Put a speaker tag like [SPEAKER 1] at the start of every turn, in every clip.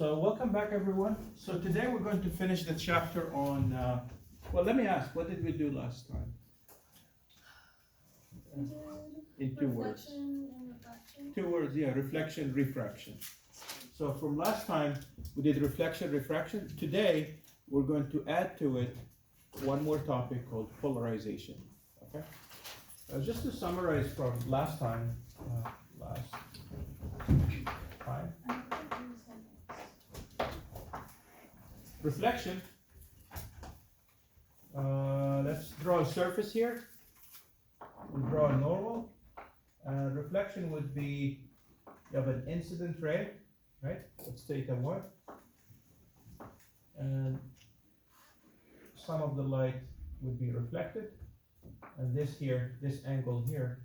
[SPEAKER 1] So welcome back, everyone. So today we're going to finish the chapter on, well, let me ask, what did we do last time? In 2 words.
[SPEAKER 2] Reflection and refraction.
[SPEAKER 1] 2 words, yeah, reflection, refraction. So from last time, we did reflection, refraction. Today, we're going to add to it one more topic called polarization, okay? Just to summarize from last time, reflection, let's draw a surface here. We draw a normal. Reflection would be, you have an incident ray, right? Let's take a 1. And some of the light would be reflected. And this here, this angle here,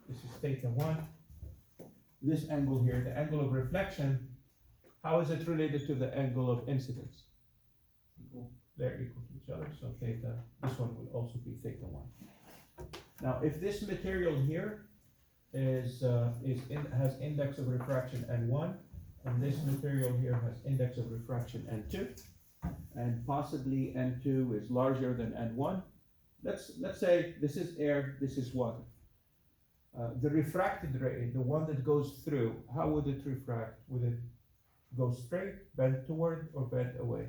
[SPEAKER 1] this is theta 1. This angle here, the angle of reflection, how is it related to the angle of incidence? Equal. They're equal to each other, so theta, this one will also be theta 1. Now, if this material here has index of refraction n1, and this material here has index of refraction n2, and possibly n2 is larger than n1, let's say this is air, this is water. The refracted ray, the one that goes through, how would it refract? Would it go straight, bend toward, or bend away?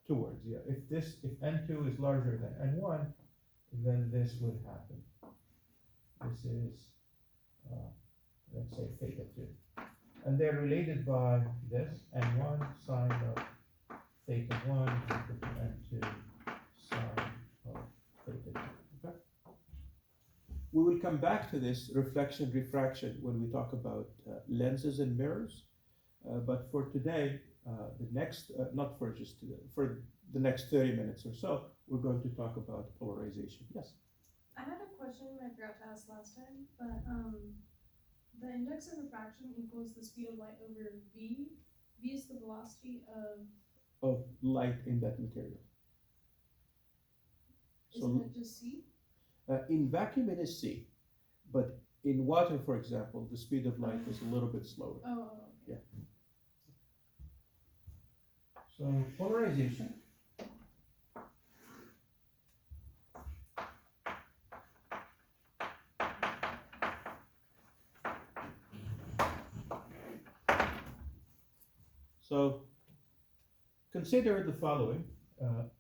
[SPEAKER 1] Towards, yeah. If n2 is larger than n1, then this would happen. This is, let's say, theta 2. And they're related by this, n1 sine of theta 1 is equal to n2 sine of theta 2. Okay? We will come back to this reflection, refraction when we talk about lenses and mirrors. But for today, the next, not for just today, for the next 30 minutes or so, we're going to talk about polarization. Yes?
[SPEAKER 2] I had a question I forgot to ask last time, but the index of refraction equals the speed of light over v. V is the velocity
[SPEAKER 1] of light in that material.
[SPEAKER 2] Isn't it just c?
[SPEAKER 1] In vacuum it is c, but in water, for example, the speed of light is a little bit slower.
[SPEAKER 2] Oh, okay.
[SPEAKER 1] Yeah. So polarization. So consider the following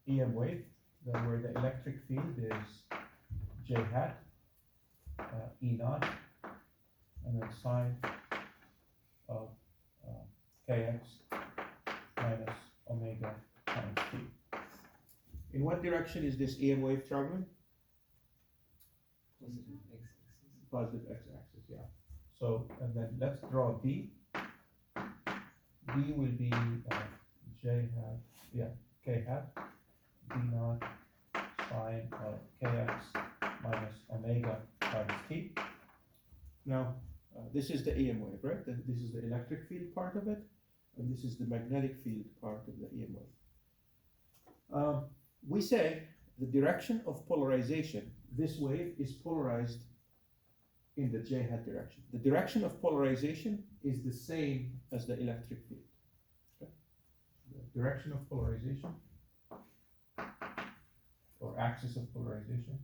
[SPEAKER 1] EM wave, where the electric field is J hat, E naught, and then sine of kx minus omega times t. In what direction is this EM wave traveling? Positive x-axis, yeah. So, and then let's draw B. B will be J hat, yeah, K hat, B naught sine of kx minus omega times t. Now, this is the EM wave, right? This is the electric field part of it, and this is the magnetic field part of the EM wave. We say the direction of polarization, this wave is polarized in the J hat direction. The direction of polarization is the same as the electric field. Okay? The direction of polarization, or axis of polarization,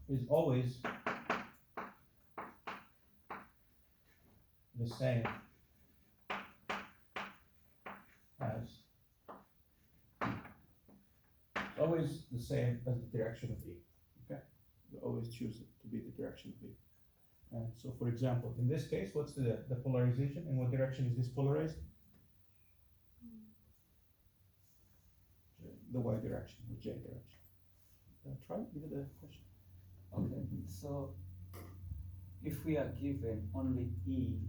[SPEAKER 1] is always the same as, it's always the same as the direction of E. Okay? We always choose it to be the direction of E. And so, for example, in this case, what's the polarization? In what direction is this polarized? The Y direction, or J direction. Try, give it a question.
[SPEAKER 3] Okay, so if we are given only E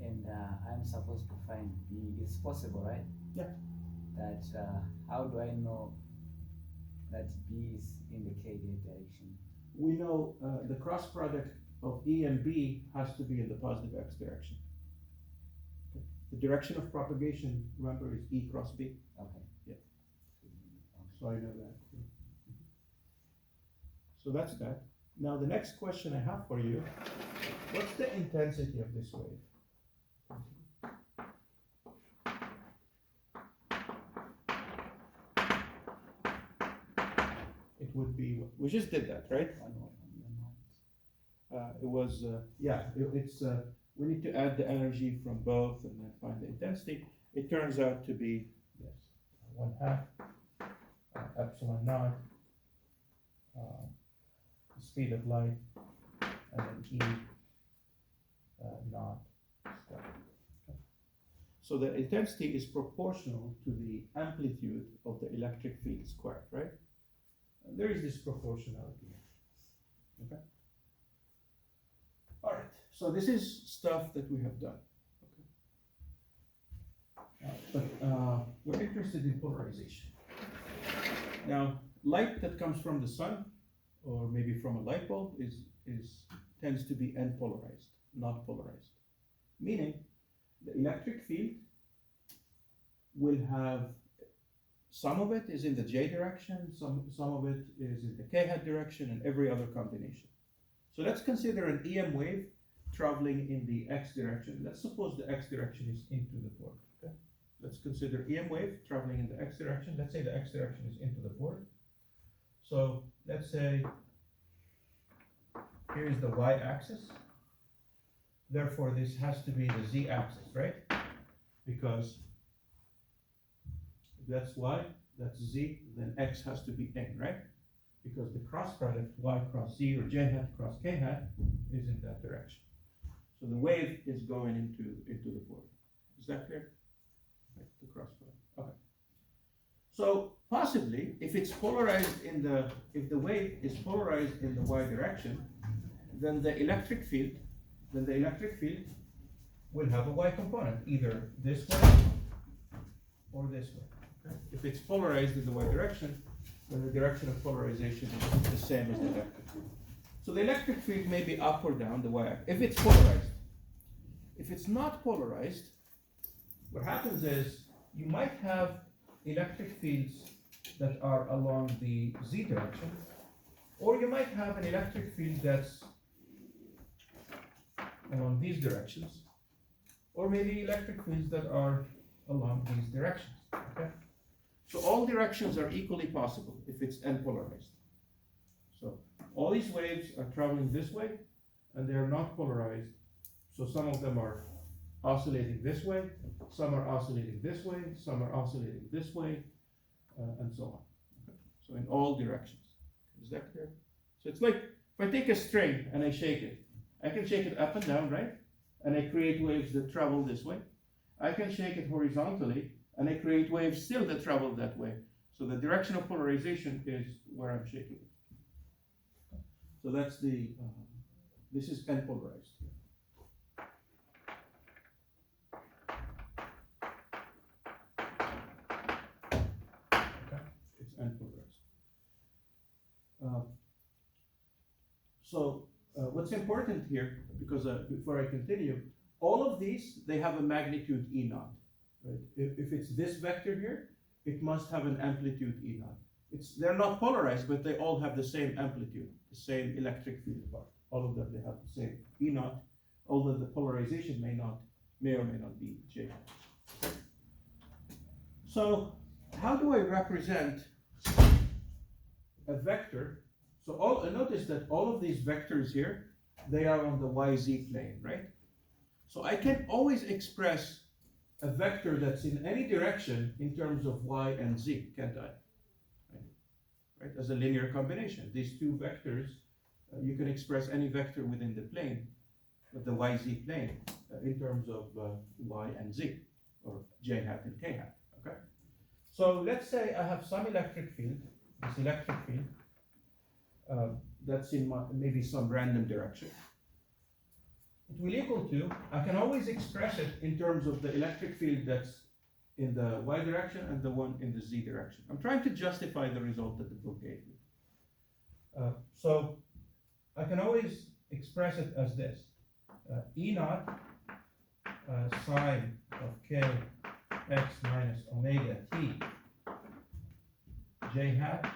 [SPEAKER 3] and I'm supposed to find B, it's possible, right?
[SPEAKER 1] Yeah.
[SPEAKER 3] That how do I know that B is in the KD direction?
[SPEAKER 1] We know the cross product of E and B has to be in the positive x direction. Okay. The direction of propagation, remember, is E cross B.
[SPEAKER 3] Okay.
[SPEAKER 1] Yeah.
[SPEAKER 3] Okay.
[SPEAKER 1] So I know that. So that's that. Now the next question I have for you, what's the intensity of this wave? It would be, we just did that, right? It was, we need to add the energy from both and then find the intensity. It turns out to be, yes, 1/2 epsilon naught, the speed of light, and then E naught squared. Okay. So the intensity is proportional to the amplitude of the electric field squared, right? And there is this proportionality. Okay. All right. So this is stuff that we have done. Okay. But we're interested in polarization. Now, light that comes from the sun, or maybe from a light bulb, tends to be n-polarized, not polarized. Meaning, the electric field will have, some of it is in the j direction, some of it is in the k hat direction, and every other combination. So let's consider an EM wave traveling in the x direction. Let's suppose the x direction is into the board. Okay? Let's consider EM wave traveling in the x direction. Let's say the x direction is into the board. So let's say here is the y-axis. Therefore, this has to be the z-axis, right? Because if that's y, that's z, then x has to be in, right? Because the cross product y cross z or j hat cross k hat is in that direction. So the wave is going into the board. Is that clear? Right, the cross product. Okay. So possibly, if it's polarized if the wave is polarized in the y direction, then the electric field will have a y component, either this way or this way. Okay? If it's polarized in the y direction, then the direction of polarization is the same as the electric field. So the electric field may be up or down the y-axis, if it's polarized. If it's not polarized, what happens is you might have electric fields that are along the z direction, or you might have an electric field that's along these directions, or maybe electric fields that are along these directions. Okay? So all directions are equally possible if it's n-polarized. So all these waves are traveling this way, and they are not polarized. So some of them are oscillating this way, some are oscillating this way, some are oscillating this way, and so on. Okay? So in all directions. Is that clear? So it's like if I take a string and I shake it, I can shake it up and down, right? And I create waves that travel this way. I can shake it horizontally, and I create waves still that travel that way. So the direction of polarization is where I'm shaking it. So that's this is n-polarized here. Okay, it's n-polarized. What's important here, because before I continue, all of these, they have a magnitude E naught. Right? If it's this vector here, it must have an amplitude E naught. They're not polarized, but they all have the same amplitude, the same electric field part. All of them, they have the same E naught, although the polarization may or may not be J. So how do I represent a vector? So notice that all of these vectors here, they are on the YZ plane, right? So I can always express a vector that's in any direction in terms of y and z, can't I? Right? As a linear combination. These two vectors, you can express any vector within the plane, with the YZ plane, in terms of y and z, or j hat and k hat, okay? So let's say I have some electric field, this electric field, that's in maybe some random direction. It will equal to, I can always express it in terms of the electric field that's in the y direction and the one in the z direction. I'm trying to justify the result that the book gave me. So I can always express it as this. E naught sine of k x minus omega t j hat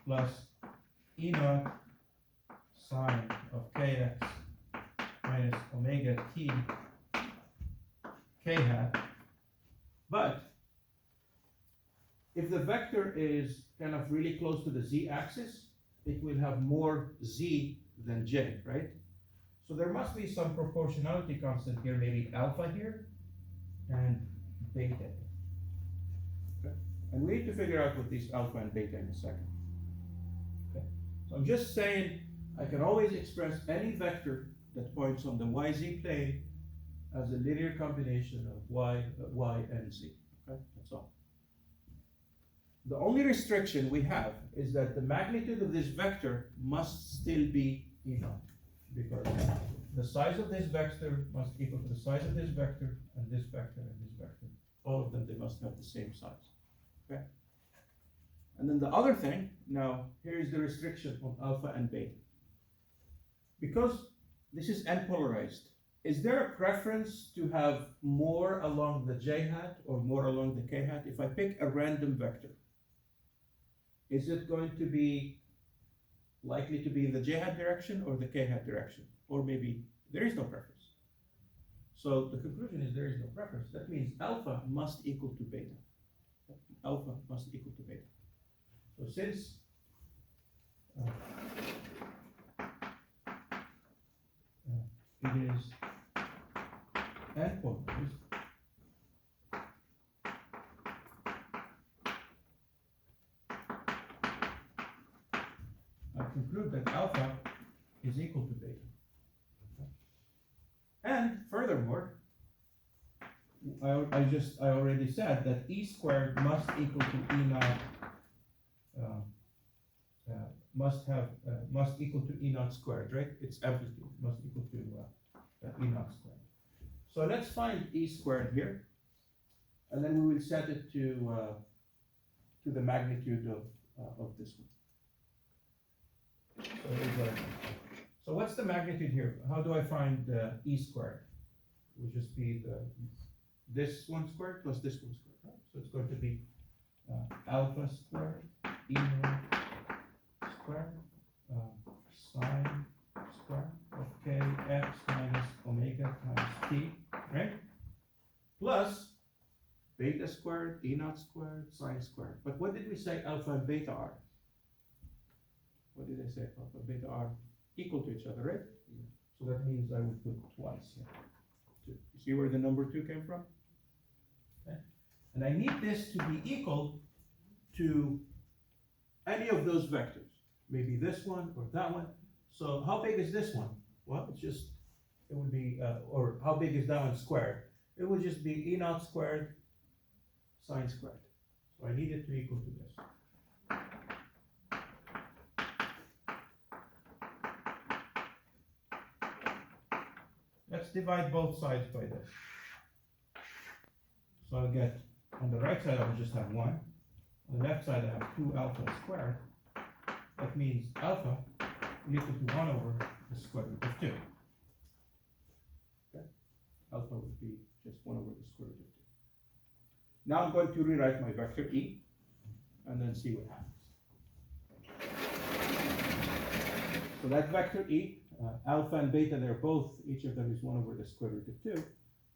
[SPEAKER 1] plus e naught sine of kx minus omega t k hat. But if the vector is kind of really close to the z-axis, it will have more z than j, right? So there must be some proportionality constant here, maybe alpha here and beta here. Okay? And we need to figure out what these alpha and beta in a second. Okay? So I'm just saying I can always express any vector that points on the yz plane as a linear combination of y and z. Okay? That's all. The only restriction we have is that the magnitude of this vector must still be E naught, because the size of this vector must equal to the size of this vector and this vector and this vector. All of them, they must have the same size. Okay? And then the other thing, now here is the restriction on alpha and beta. Because this is n-polarized, is there a preference to have more along the j hat or more along the k hat? If I pick a random vector, is it going to be likely to be in the j hat direction or the k hat direction? Or maybe there is no preference. So the conclusion is there is no preference. That means alpha must equal to beta. Alpha must equal to beta. So since it is n-polarized, I conclude that alpha is equal to beta. And furthermore, I already said that E squared must equal to E naught, must equal to E naught squared, right? Its amplitude must equal to E naught squared. So let's find E squared here, and then we will set it to the magnitude of this one. So what's the magnitude here? How do I find E squared? It would just be this one squared plus this one squared, right? So it's going to be alpha squared, E naught squared, sine squared of kx minus omega times t, right? Plus beta squared, E naught squared, sine squared. But what did we say alpha and beta are? What did I say? Alpha and beta are equal to each other, right? Yeah. So that means I would put twice here. You see where the number 2 came from? Okay. And I need this to be equal to any of those vectors. Maybe this one or that one. So how big is this one? Well, it would be, or how big is that one squared? It would just be E naught squared sine squared. So I need it to equal to this. Let's divide both sides by this. So I'll get, on the right side I will just have 1. On the left side I have 2 alpha squared. That means alpha will equal to 1 over the square root of 2. Okay? Alpha would be just 1 over the square root of 2. Now I'm going to rewrite my vector E and then see what happens. So that vector E, alpha and beta, they're both, each of them is 1 over the square root of 2.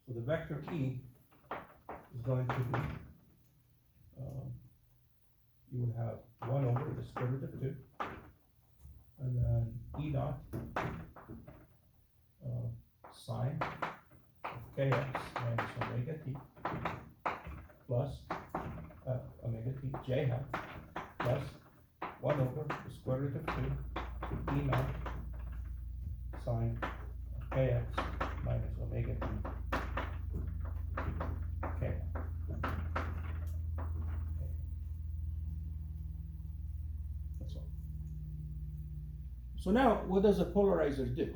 [SPEAKER 1] So the vector E is going to be, you will have 1 over the square root of 2, and then E naught sine of kx minus omega t plus omega t j hat plus 1 over the square root of 2 E naught sine of kx minus omega t k. That's all. So now, what does a polarizer do?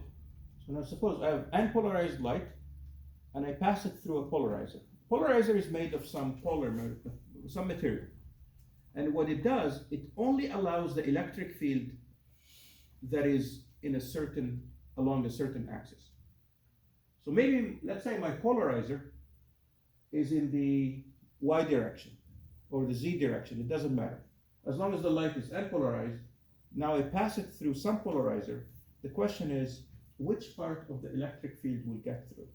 [SPEAKER 1] So now suppose I have unpolarized light and I pass it through a polarizer. Polarizer is made of some polymer, some material. And what it does, it only allows the electric field that is in a certain, along a certain axis. So maybe, let's say my polarizer is in the Y direction or the Z direction, it doesn't matter. As long as the light is unpolarized, now I pass it through some polarizer. The question is, which part of the electric field will get through?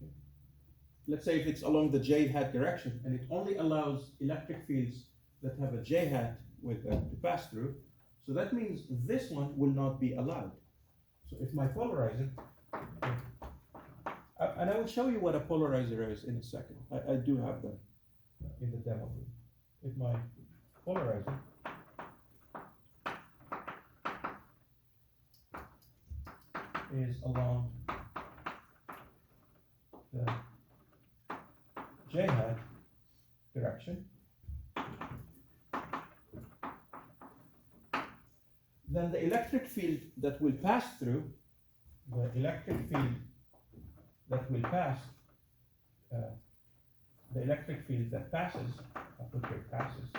[SPEAKER 1] Okay. Let's say if it's along the J hat direction and it only allows electric fields that have a J hat with to pass through, so that means this one will not be allowed. So if my polarizer, and I will show you what a polarizer is in a second. I do have them in the demo room. If my polarizer is along the J hat direction, then the electric field that will pass through, the electric field that will pass, the electric field that passes, I'll put here passes,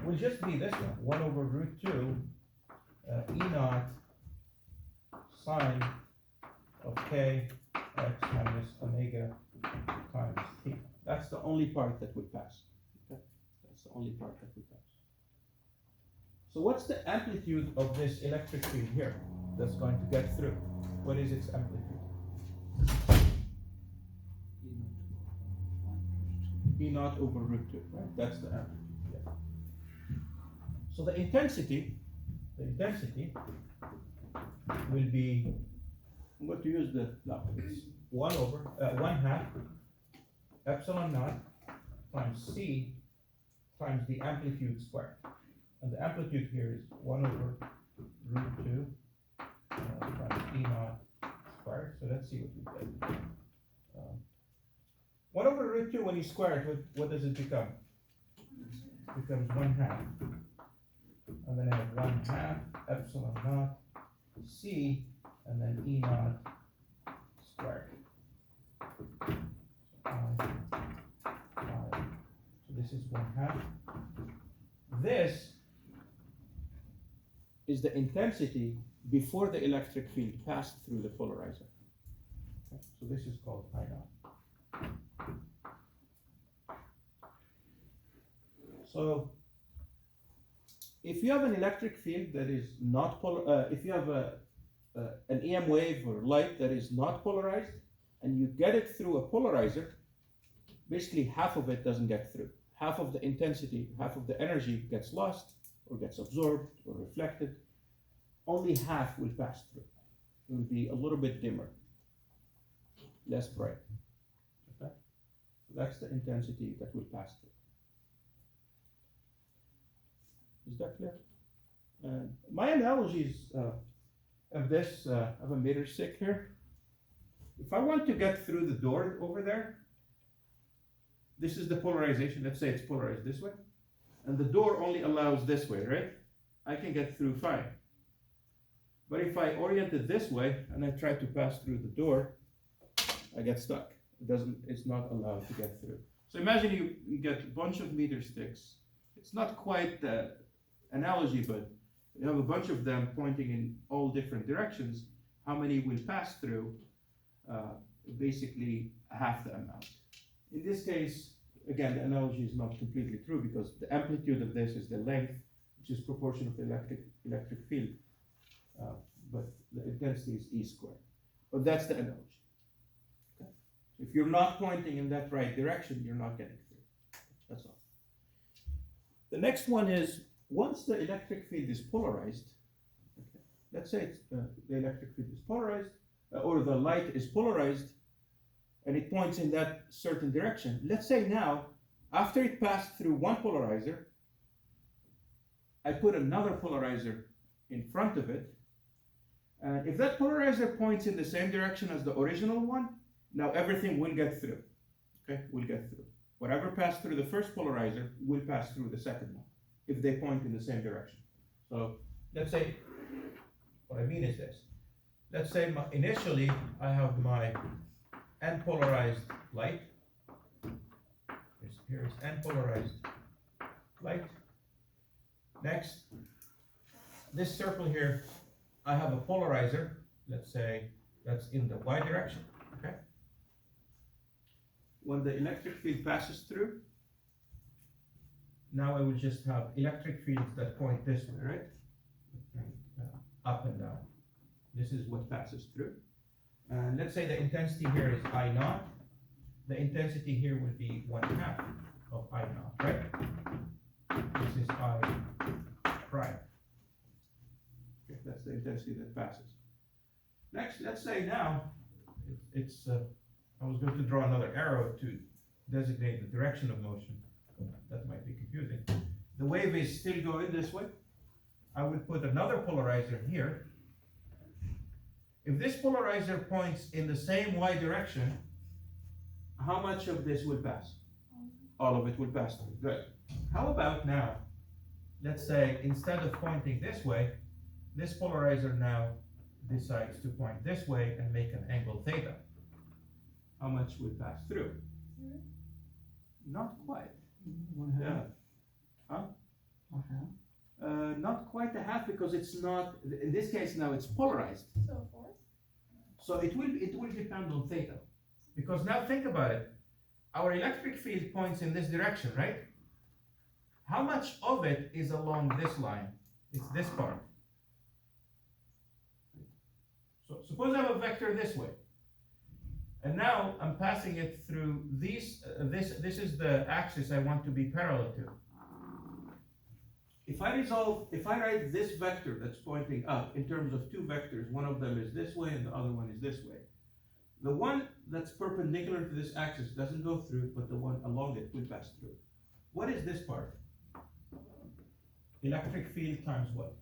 [SPEAKER 1] will just be this one, 1 over root 2 E naught sine of k x minus omega times t. That's the only part that will pass. Okay? That's the only part that will pass. So what's the amplitude of this electric field here that's going to get through? What is its amplitude? E naught over root 2, right? That's the amplitude. Yeah. So the intensity will be, I'm going to use the, no, it's 1 half epsilon naught times c times the amplitude squared. And the amplitude here is 1 over root 2 times E naught squared. So let's see what we get. 1 over root 2, when you square it, what does it become? It becomes 1 half. And then I have 1 half epsilon naught c and then E naught squared. So this is 1 half. This is the intensity before the electric field passed through the polarizer. Okay, so this is called I naught. So if you have an electric field that is not if you have an EM wave or light that is not polarized and you get it through a polarizer, basically half of it doesn't get through. Half of the intensity, half of the energy gets lost or gets absorbed or reflected. Only half will pass through. It will be a little bit dimmer, less bright. Okay? So that's the intensity that will pass through. Is that clear? My analogies of this, of a meter stick here. If I want to get through the door over there, this is the polarization. Let's say it's polarized this way. And the door only allows this way, right? I can get through fine. But if I orient it this way and I try to pass through the door, I get stuck. It's not allowed to get through. So imagine you get a bunch of meter sticks. It's not quite the analogy, but you have a bunch of them pointing in all different directions. How many will pass through? Basically half the amount. In this case, again, the analogy is not completely true because the amplitude of this is the length, which is proportional to the electric field. But the intensity is E squared. But that's the analogy. Okay? If you're not pointing in that right direction, you're not getting through. That's all. The next one is, once the electric field is polarized, okay, let's say it's, the electric field is polarized, or the light is polarized, and it points in that certain direction. Let's say now, after it passed through one polarizer, I put another polarizer in front of it. And if that polarizer points in the same direction as the original one, now everything will get through. Okay, will get through. Whatever passed through the first polarizer will pass through the second one, if they point in the same direction. So let's say, what I mean is this. Let's say initially I have my N-polarized light. Here's N-polarized light. Next, this circle here, I have a polarizer let's say that's in the y direction, okay? When the electric field passes through, now I will just have electric fields that point this way, right? And, up and down. This is what passes through. And let's say the intensity here is I naught. The intensity here would be 1/2 of I naught, right? This is I prime. Okay, that's the intensity that passes. Next, let's say now, I was going to draw another arrow to designate the direction of motion. That might be confusing. The wave is still going this way. I would put another polarizer here. If this polarizer points in the same y direction, how much of this will pass? All of it will pass through. Good. How about now, let's say instead of pointing this way, this polarizer now decides to point this way and make an angle theta. How much will pass through? Not quite.
[SPEAKER 3] 1/2.
[SPEAKER 1] Yeah. Huh?
[SPEAKER 3] 1/2.
[SPEAKER 1] Not quite a half, because it's not, in this case now it's polarized.
[SPEAKER 2] So a fourth?
[SPEAKER 1] So it will depend on theta. Because now think about it. Our electric field points in this direction, right? How much of it is along this line? It's this part. So suppose I have a vector this way. And now I'm passing it through these, this is the axis I want to be parallel to. If I write this vector that's pointing up in terms of two vectors, one of them is this way and the other one is this way. The one that's perpendicular to this axis doesn't go through, but the one along it will pass through. What is this part? Electric field times what?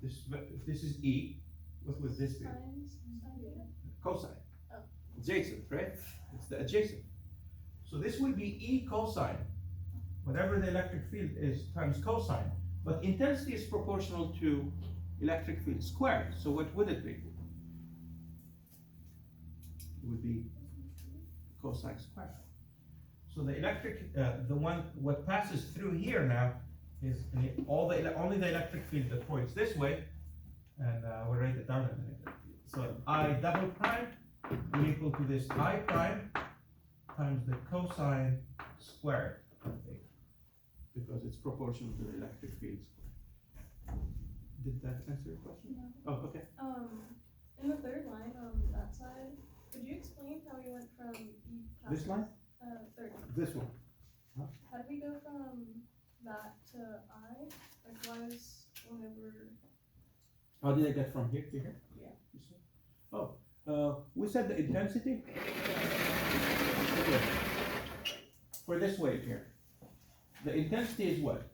[SPEAKER 1] This is E. What would this be?
[SPEAKER 2] Sine theta?
[SPEAKER 1] Cosine.
[SPEAKER 2] Oh.
[SPEAKER 1] Adjacent, right? It's the adjacent. So this would be E cosine. Whatever the electric field is times cosine. But intensity is proportional to electric field squared. So what would it be? It would be cosine squared. So the electric, what passes through here now is only the electric field that points this way, and we'll write it down in a minute. So I double prime will equal to this I prime times the cosine squared of theta, because it's proportional to the electric field squared. Did that answer your question?
[SPEAKER 2] No.
[SPEAKER 1] Oh, okay.
[SPEAKER 2] In the third line on that side, could you explain how we went from E passes?
[SPEAKER 1] This line?
[SPEAKER 2] Third.
[SPEAKER 1] This one.
[SPEAKER 2] How did we go from that to I? Like, why is whenever?
[SPEAKER 1] How did I get from here to here?
[SPEAKER 2] Yeah.
[SPEAKER 1] You said? Oh, we said the intensity for this wave here. The intensity is what?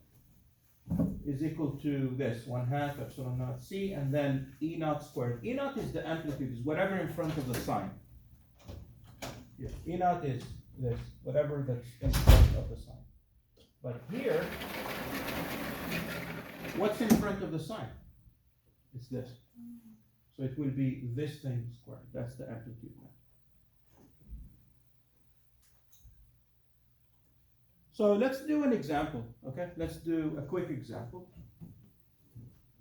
[SPEAKER 1] Is equal to this 1/2 epsilon naught c, and then E naught squared. E naught is the amplitude, is whatever in front of the sign. Yes, E naught is this, whatever that's in front of the sign. But here, what's in front of the sign? It's this. So it will be this thing squared. That's the amplitude now. So let's do an example, okay? Let's do a quick example.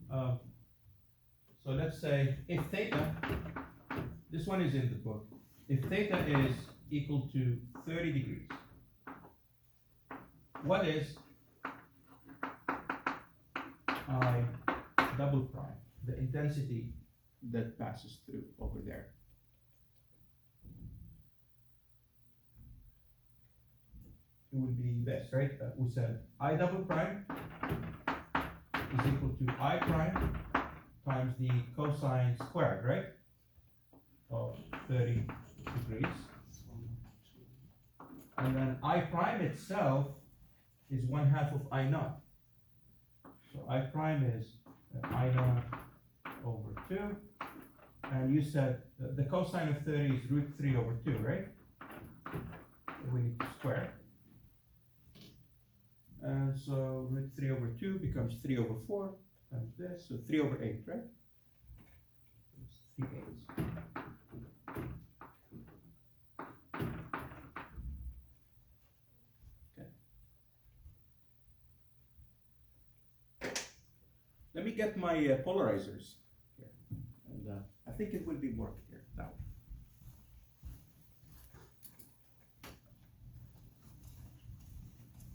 [SPEAKER 1] So let's say if theta, this one is in the book, if theta is equal to 30 degrees, what is I double prime, the intensity that passes through over there? It would be this, right? We said I double prime is equal to I prime times the cosine squared, right? Of 30 degrees. And then I prime itself is 1/2 of I naught. So I prime is I naught over 2. And you said the cosine of 30 is √3 over 2, right? We need to square it. And so √3 over 2 becomes 3 over 4 times this, so 3 over 8, right? It's 3/8. Okay. Let me me get my polarizers here, and I think it will be more clear now.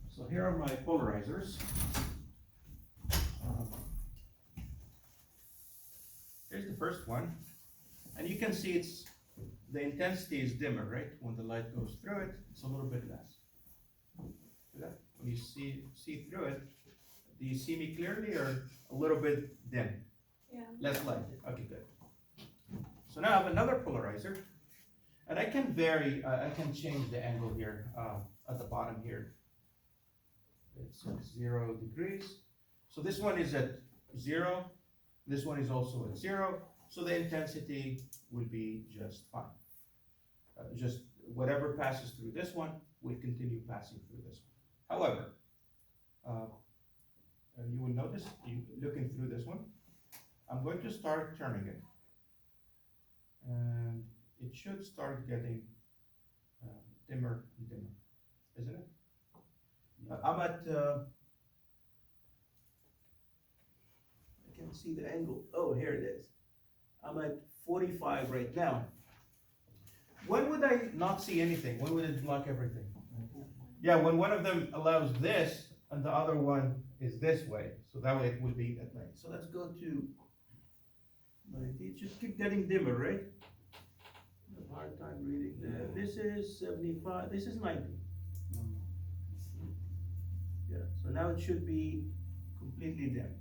[SPEAKER 1] So here are my polarizers. Here's the first one, and you can see the intensity is dimmer, right? When the light goes through it, it's a little bit less. See that? When you see through it, do you see me clearly or a little bit dim?
[SPEAKER 2] Yeah.
[SPEAKER 1] Less light. Okay, good. So now I have another polarizer, and I can vary. I can change the angle here at the bottom here. It's at 0 degrees. So this one is at 0. This one is also at 0. So the intensity will be just fine. Just whatever passes through this one will continue passing through this one. However, you will notice, looking through this one, I'm going to start turning it. And it should start getting dimmer and dimmer, isn't it? I'm at, I can see the angle. Oh, here it is. I'm at 45 right now. When would I not see anything? When would it block everything? Yeah, when one of them allows this and the other one is this way. So that way it will be at night. So let's go to 90. It should keep getting dimmer, right? I have a hard time reading that. This is 75. This is 90. Yeah, so now it should be completely dim.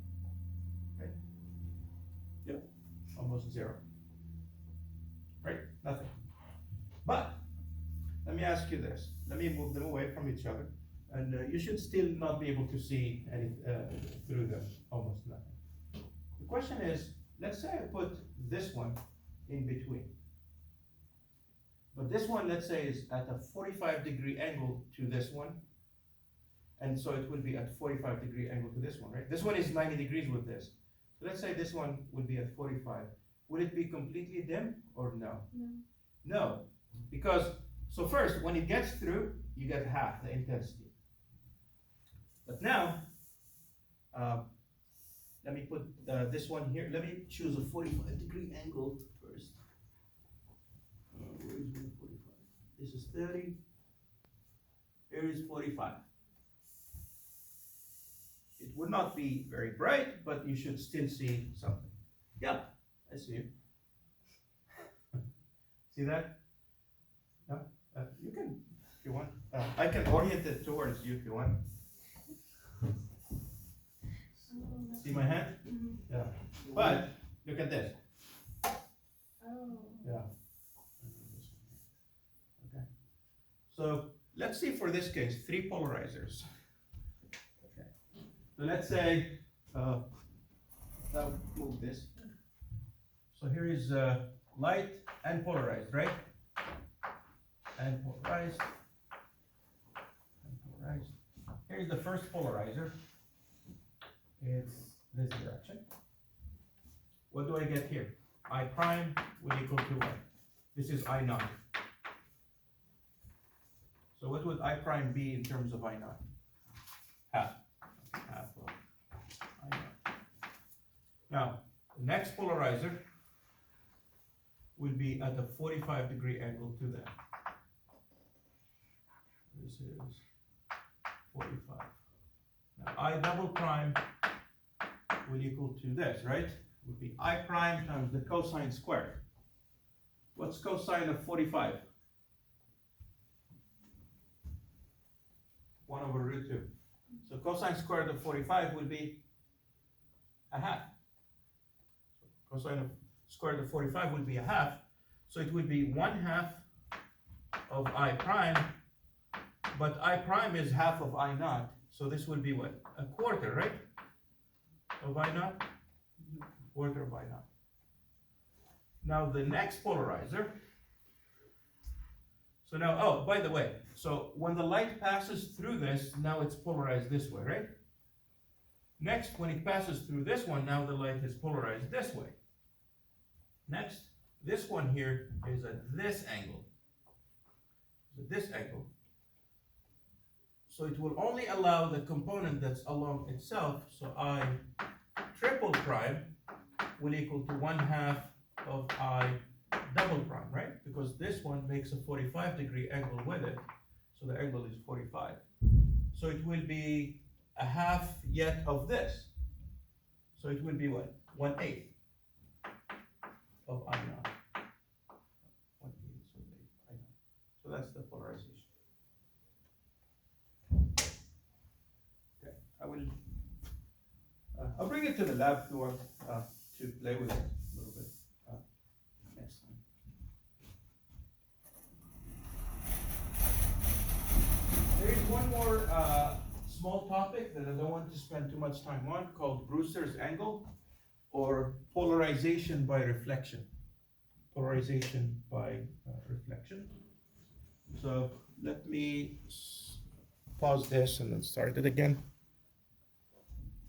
[SPEAKER 1] Okay? Yep, almost 0. Right? Nothing. But let me ask you this. Let me move them away from each other. And you should still not be able to see any through them, almost nothing. The question is, let's say I put this one in between. But this one, let's say, is at a 45-degree angle to this one. And so it will be at 45-degree angle to this one, right? This one is 90 degrees with this. So let's say this one would be at 45. Would it be completely dim or no?
[SPEAKER 2] No.
[SPEAKER 1] No, because, so first, when it gets through, you get half the intensity. But now, let me put this one here. Let me choose a 45-degree angle first. Where is my 45? This is 30. Here is 45. It would not be very bright, but you should still see something. Yeah, I see it. See that? No? You can, if you want. I can orient it towards you if you want. See my hand?
[SPEAKER 2] Mm-hmm.
[SPEAKER 1] Yeah. But look at this.
[SPEAKER 2] Oh.
[SPEAKER 1] Yeah. Okay. So let's see for this case, 3 polarizers. Okay. So let's say, now move this. So here is light and polarized, right? And polarized. And polarized. Here's the first polarizer. It's this direction. What do I get here? I prime will equal to what? This is I naught. So what would I prime be in terms of I naught? Half. Half of I naught. Now, the next polarizer will be at a 45-degree angle to that. This is 45. Now, I double prime will equal to this, right? Would be I prime times the cosine squared. What's cosine of 45? 1 over root 2. So cosine squared of 45 will be a half. Cosine of squared of 45 will be a half. So it will be 1/2 of I prime, but I prime is half of I naught. So this will be what? A quarter, right? Of I naught? Quarter of I naught. Now the next polarizer. So now, oh, by the way, so when the light passes through this, now it's polarized this way, right? Next, when it passes through this one, now the light is polarized this way. Next, this one here is at this angle. At this angle. So it will only allow the component that's along itself, so I triple prime will equal to 1/2 of I double prime, right? Because this one makes a 45-degree angle with it, so the angle is 45. So it will be a half yet of this. So it will be what? 1/8 of I naught. 1/8 of I naught. So that's the polarization. Okay, I'll bring it to the lab if you want to play with it a little bit next time. There is one more small topic that I don't want to spend too much time on called Brewster's angle, or polarization by reflection. Polarization by reflection. So let me pause this and then start it again.